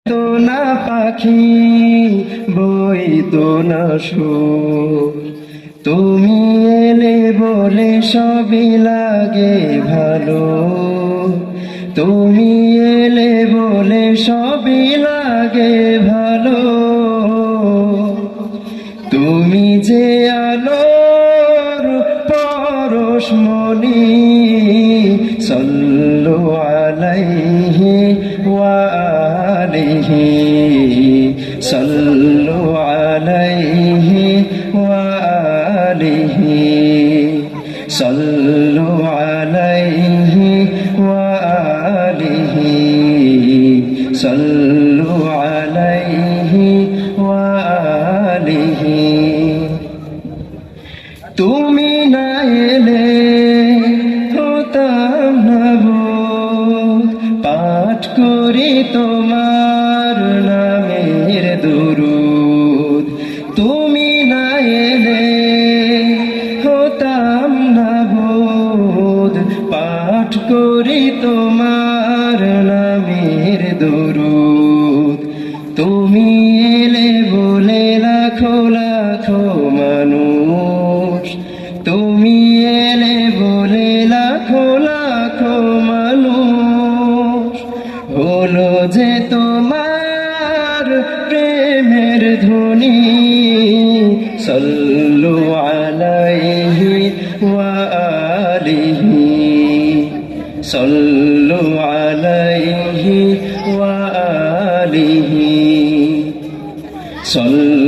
তো না পাখি বই তো না সুর, তুমি এলে বলে সবই লাগে ভালো। তুমি এলে বলে সবই লাগে ভালো। তুমি যে আলোর পরশমণি, সাল্লু আলাইহি ওয়া আলিহি, সাল্লু আলাইহি ওয়া আলিহি, সাল্লু আলাইহি ওয়া আলিহি, সাল্লু আলাইহি ওয়া আলিহি। তুমি না এলে হতাম না বোধ, পাঠ করি তোমার নামের দুরূদ। তুমি না এলে হতাম না বোধ, পাঠ করি তোমার নামের দুরূদ। তুমি এলে বলে লাখো লাখো মানুষ, তুমি এলে বলে লাখো লাখো মানুষ হলো যে তোমার প্রেমের ধ্বনি। সাল্লু আলাইহি ওয়া আলিহি, সাল্লু আলাইহি ওয়া আলিহি, সাল্লু